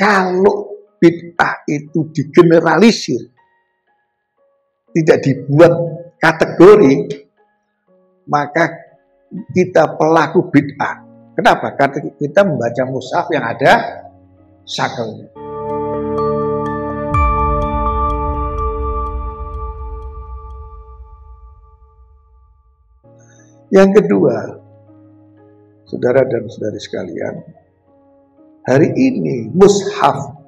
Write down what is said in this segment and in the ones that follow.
Kalau bid'ah itu digeneralisir, tidak dibuat kategori, maka kita pelaku bid'ah. Kenapa? Karena kita membaca mushaf yang ada syakelnya. Yang kedua, saudara dan saudari sekalian, hari ini mushaf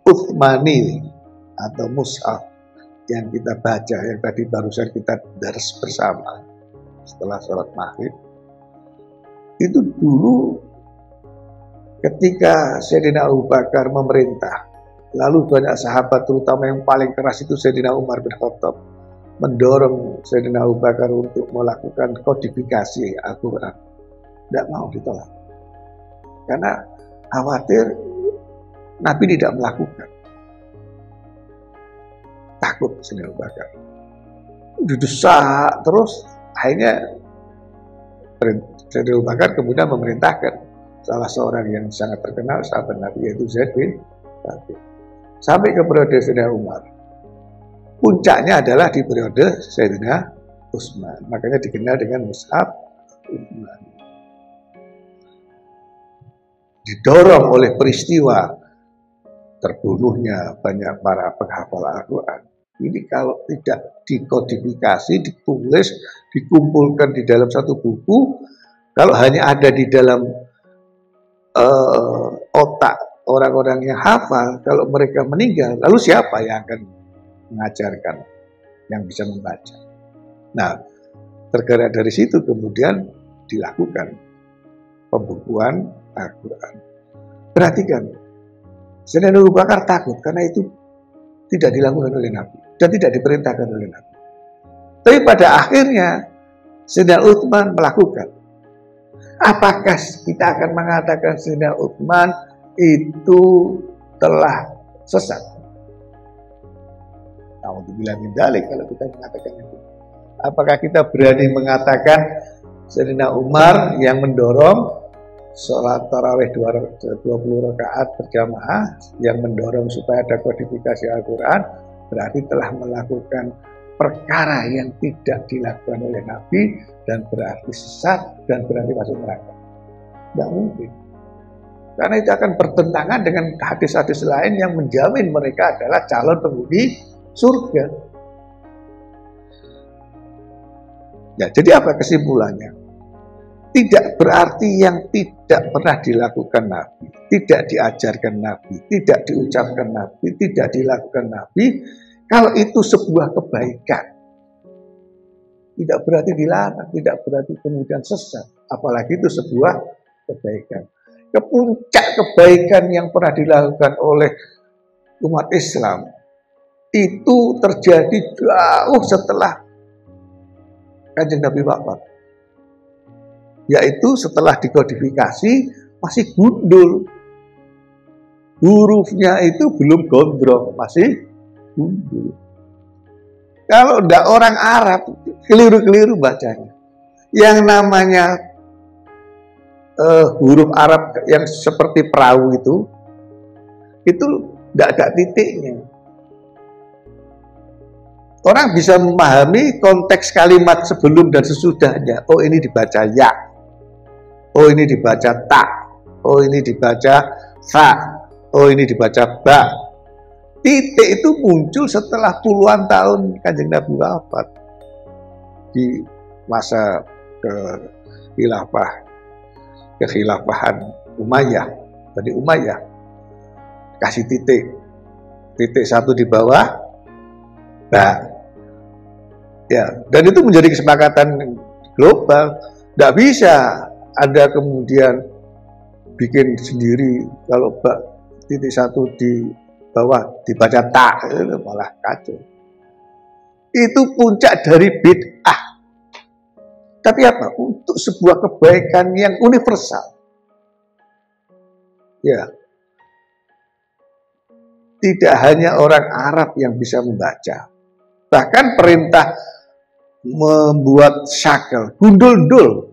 Utsmani atau mushaf yang kita baca, yang tadi barusan kita dars bersama setelah sholat maghrib, itu dulu ketika Sayyidina Abu Bakar memerintah, lalu banyak sahabat, terutama yang paling keras itu Sayyidina Umar bin Khattab, mendorong Sayyidina Abu Bakar untuk melakukan kodifikasi Al-Quran. Tidak mau ditolak, karena khawatir Nabi tidak melakukan. Takut Sayyidina Abu Bakar. Didesak terus, akhirnya Sayyidina Abu Bakar kemudian memerintahkan salah seorang yang sangat terkenal sahabat Nabi, yaitu Zaid bin Thabit, sampai ke periode Sayyidina Umar. Puncaknya adalah di periode Sayyidina Utsman, makanya dikenal dengan mushaf Utsman. Didorong oleh peristiwa terbunuhnya banyak para penghafal Al-Quran. Ini kalau tidak dikodifikasi, ditulis, dikumpulkan di dalam satu buku, kalau hanya ada di dalam otak orang-orang yang hafal, kalau mereka meninggal, lalu siapa yang akan mengajarkan, yang bisa membaca? Nah, tergerak dari situ kemudian dilakukan pembukuan Al-Quran. Perhatikan, Sayyidina Abu Bakar takut karena itu tidak dilakukan oleh Nabi dan tidak diperintahkan oleh Nabi. Tapi pada akhirnya Sayyidina Utsman melakukan. Apakah kita akan mengatakan Sayyidina Utsman itu telah sesat? Nah, untuk bilang dalik kalau kita mengatakan itu. Apakah kita berani mengatakan Sayyidina Umar yang mendorong sholat tarawih 20 rakaat berjamaah, yang mendorong supaya ada kodifikasi Al-Quran, berarti telah melakukan perkara yang tidak dilakukan oleh Nabi dan berarti sesat dan berarti masuk neraka? Tidak mungkin. Karena itu akan bertentangan dengan hadis-hadis lain yang menjamin mereka adalah calon penghuni surga. Ya, jadi apa kesimpulannya? Tidak berarti yang tidak pernah dilakukan Nabi, tidak diajarkan Nabi, tidak diucapkan Nabi, tidak dilakukan Nabi, kalau itu sebuah kebaikan. Tidak berarti dilarang, tidak berarti kemudian sesat, apalagi itu sebuah kebaikan. Kepuncak kebaikan yang pernah dilakukan oleh umat Islam itu terjadi jauh setelah Kanjeng Nabi wafat, yaitu setelah dikodifikasi masih gundul, hurufnya itu belum gondrong, masih gundul. Kalau ndak orang Arab, keliru-keliru bacanya. Yang namanya huruf Arab yang seperti perahu itu ndak ada titiknya. Orang bisa memahami konteks kalimat sebelum dan sesudahnya. Oh, ini dibaca ya. Oh, ini dibaca ta. Oh, ini dibaca sa. Oh, ini dibaca ba. Titik itu muncul setelah puluhan tahun Kanjeng Nabi wafat, di masa kekhilafahan Umayyah. Tadi Umayyah kasih titik satu di bawah ba. Ya, dan itu menjadi kesepakatan global. Tidak bisa ada kemudian bikin sendiri kalau titik satu di bawah dibaca tak, malah kacau. Itu puncak dari bid'ah. Tapi apa? Untuk sebuah kebaikan yang universal. Ya. Tidak hanya orang Arab yang bisa membaca. Bahkan perintah membuat syakel, gundul-dul.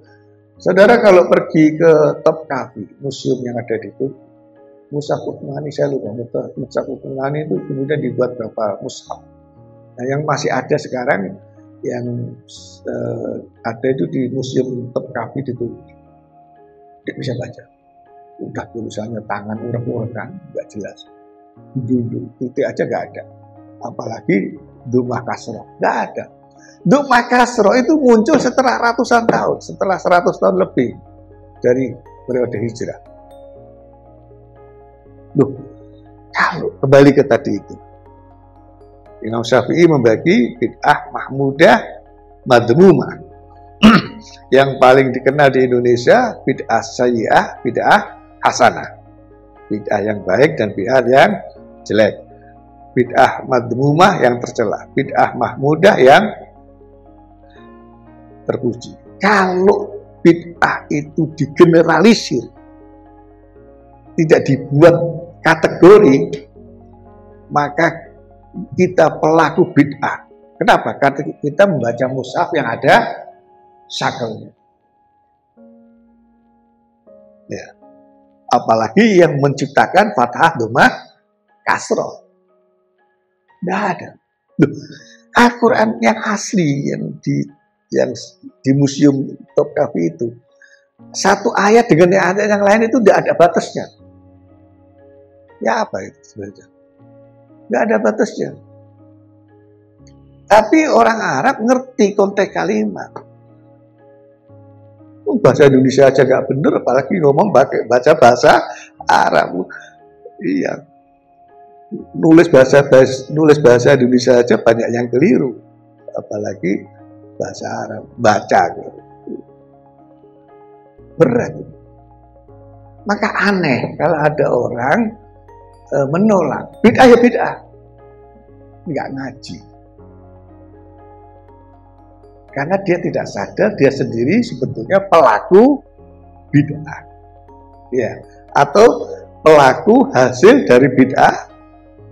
Saudara kalau pergi ke Topkapi, museum yang ada di Turki, Mushaf Utsmani, saya lupa. Mushaf Utsmani itu kemudian dibuat berapa mushaf. Nah, yang masih ada sekarang yang ada itu di Museum Topkapi di Turki. Dia bisa baca. Udah tulisannya tangan urek-urekan, nggak jelas. Duduk, titik aja nggak ada. Apalagi Dumah Kasro, nggak ada. Dumah Kasro itu muncul setelah ratusan tahun, setelah 100 tahun lebih dari periode hijrah. Loh, kalau kembali ke tadi itu, Imam Syafi'i membagi bid'ah mahmudah, madmumah. Yang paling dikenal di Indonesia bid'ah sayyi'ah, bid'ah hasanah. Bid'ah yang baik dan bid'ah yang jelek. Bid'ah madmumah yang tercela, bid'ah mahmudah yang terpuji. Kalau bid'ah itu digeneralisir, tidak dibuat kategori, maka kita pelaku bid'ah. Kenapa? Karena kita membaca mushaf yang ada syakelnya. Ya. Apalagi yang menciptakan fathah, dhammah, kasroh. Tidak ada. Al-Quran yang asli yang di Museum Topkapi itu, satu ayat dengan ayat yang lain itu tidak ada batasnya. Ya apa itu sebenarnya? Tidak ada batasnya. Tapi orang Arab ngerti konteks kalimat. Bahasa Indonesia aja nggak bener, apalagi ngomong pakai baca bahasa Arab. Iya. Nulis bahasa Indonesia aja banyak yang keliru, apalagi bahasa Arab, baca gitu. Berat. Maka aneh kalau ada orang menolak bid'ah ya bid'ah, nggak ngaji, karena dia tidak sadar dia sendiri sebetulnya pelaku bid'ah, ya, atau pelaku hasil dari bid'ah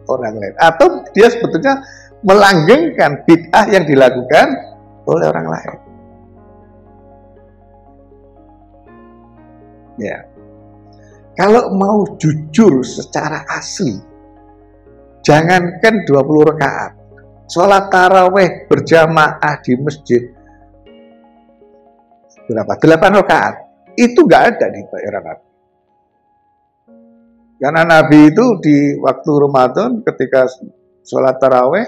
orang lain, atau dia sebetulnya melanggengkan bid'ah yang dilakukan oleh orang lain. Ya, kalau mau jujur secara asli, jangankan 20 rakaat, sholat taraweh berjamaah di masjid berapa? 8 rakaat, itu nggak ada di era Nabi. Karena Nabi itu di waktu Ramadan ketika sholat taraweh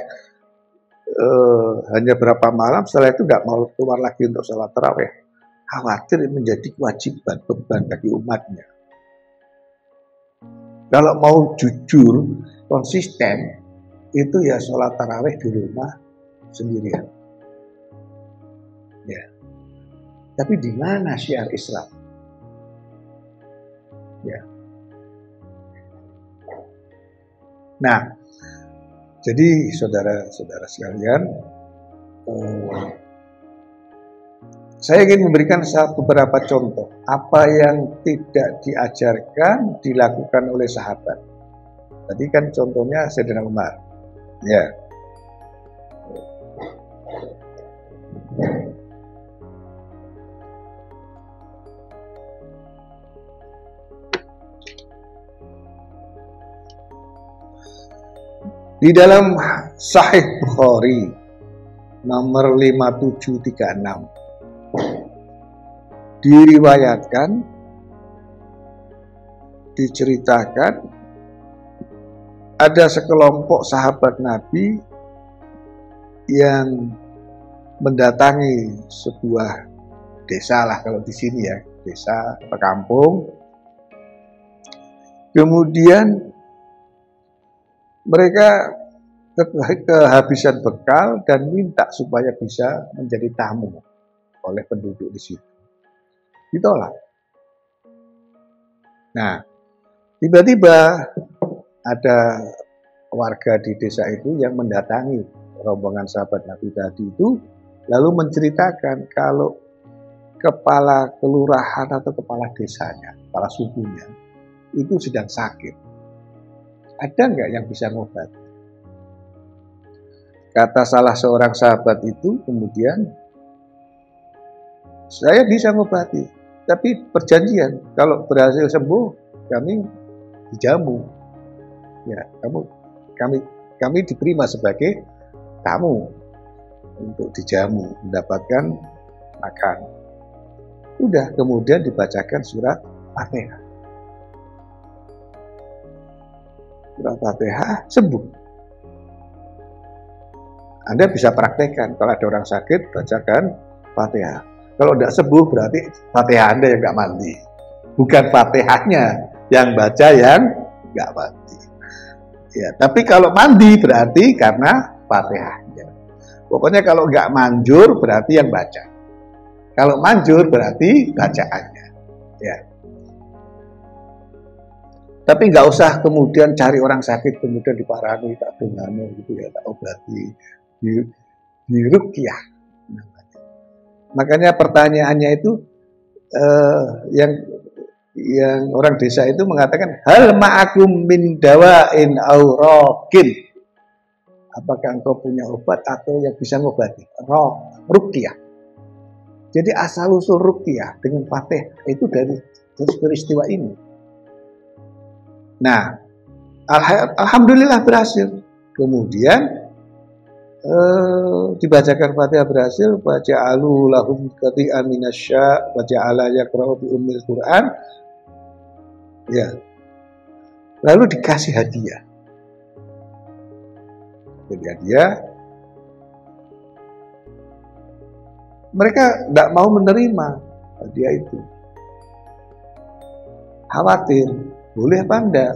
hanya berapa malam, setelah itu nggak mau keluar lagi untuk sholat taraweh. Khawatir menjadi kewajiban, beban bagi umatnya. Kalau mau jujur, konsisten, itu ya sholat taraweh di rumah sendirian. Ya. Tapi di mana syiar Islam? Ya. Nah, jadi saudara-saudara sekalian, saya ingin memberikan beberapa contoh apa yang tidak diajarkan dilakukan oleh sahabat. Tadi kan contohnya Sayyidina Umar. Ya. Di dalam Sahih Bukhari nomor 5736 diriwayatkan, diceritakan ada sekelompok sahabat Nabi yang mendatangi sebuah desa lah kalau di sini ya, desa atau kampung. Kemudian mereka kehabisan bekal dan minta supaya bisa menjadi tamu oleh penduduk di situ. Ditolak. Nah, tiba-tiba ada warga di desa itu yang mendatangi rombongan sahabat Nabi tadi itu, lalu menceritakan kalau kepala kelurahan atau kepala desanya, kepala sukunya, itu sedang sakit. Ada nggak yang bisa ngobati? Kata salah seorang sahabat itu kemudian, saya bisa ngobati, tapi perjanjian, kalau berhasil sembuh, kami dijamu. Ya, kami diterima sebagai tamu untuk dijamu, mendapatkan makan. Udah, kemudian dibacakan surat Fatihah. Surat Fatihah sembuh. Anda bisa praktekkan, kalau ada orang sakit, bacakan Fatihah. Kalau tidak sembuh, berarti Fatihah Anda yang nggak mandi. Bukan Fatihahnya yang baca yang nggak mandi. Ya, tapi kalau mandi berarti karena Fatihahnya. Pokoknya kalau nggak manjur berarti yang baca. Kalau manjur berarti bacaannya. Ya. Tapi nggak usah kemudian cari orang sakit kemudian diparani, tak dongane gitu ya, tak obati, di ruqyah. Makanya pertanyaannya itu yang orang desa itu mengatakan hal ma'akum min dawa'in aw raqin. Apakah engkau punya obat atau yang bisa ngobati? Ruqyah. Jadi asal usul ruqyah dengan Fatihah itu dari peristiwa ini. Nah, alhamdulillah berhasil. Kemudian dibacakan Fatihah berhasil, baca'alu lahum qati'an minasya, baca'ala yaqra'u bi ummil Quran. Ya. Lalu dikasih hadiah. Jadi hadiah. Mereka tidak mau menerima hadiah itu. Khawatir, boleh apa enggak?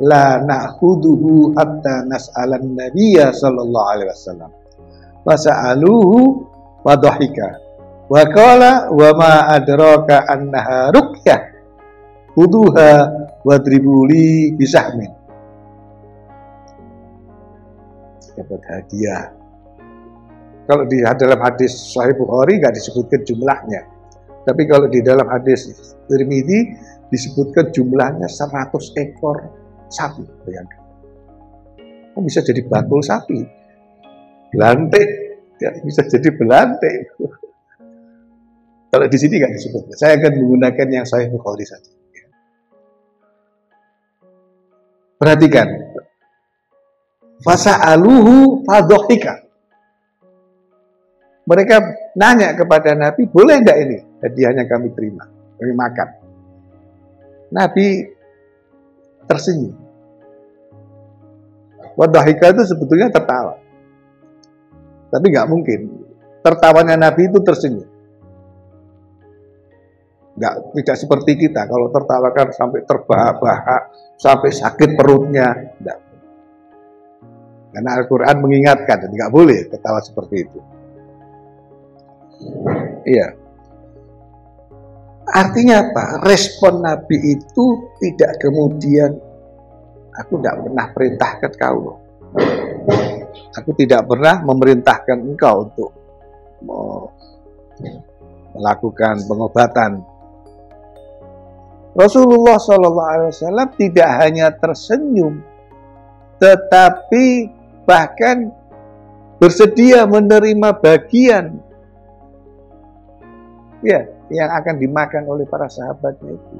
La na'khuduhu hatta nas'alan nabiyya sallallahu alaihi wasallam. Fasa'aluhu wa dhahika. Wa qala wa ma adraka annaha ruqyah. Khuduha wadribuli bisahmin. Dapat hadiah. Kalau di dalam hadis Sahih Bukhari nggak disebutkan jumlahnya. Tapi kalau di dalam hadis Tirmidzi disebutkan jumlahnya 100 ekor sapi. Bayangkan. Oh, bisa jadi bakul sapi. Belantik. Ya, bisa jadi belantik. Kalau di sini nggak disebut. Saya akan menggunakan yang Sahih Bukhari saja. Perhatikan. Fasa'aluhu fadhahika. Mereka nanya kepada Nabi, boleh enggak ini hadiahnya kami terima, kami makan. Nabi tersenyum. Wadhahika itu sebetulnya tertawa. Tapi nggak mungkin. Tertawanya Nabi itu tersenyum. Tidak seperti kita. Kalau tertawakan sampai terbahak-bahak, sampai sakit perutnya. Tidak. Karena Al-Quran mengingatkan, nggak boleh tertawa seperti itu. Iya. Artinya apa? Respon Nabi itu tidak kemudian aku tidak pernah perintahkan kau. Aku tidak pernah memerintahkan engkau untuk melakukan pengobatan. Rasulullah SAW tidak hanya tersenyum, tetapi bahkan bersedia menerima bagian yang akan dimakan oleh para sahabatnya itu.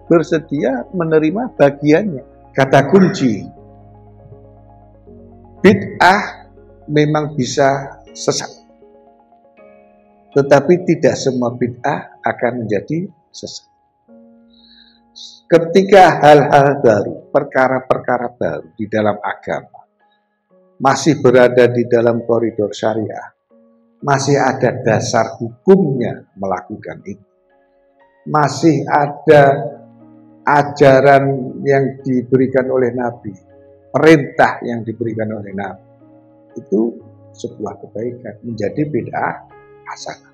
Bersedia menerima bagiannya. Kata kunci, bid'ah memang bisa sesat. Tetapi tidak semua bid'ah akan menjadi sesat. Ketika hal-hal baru, perkara-perkara baru di dalam agama masih berada di dalam koridor syariah, masih ada dasar hukumnya melakukan itu, masih ada ajaran yang diberikan oleh Nabi, perintah yang diberikan oleh Nabi, itu sebuah kebaikan, menjadi bid'ah hasanah.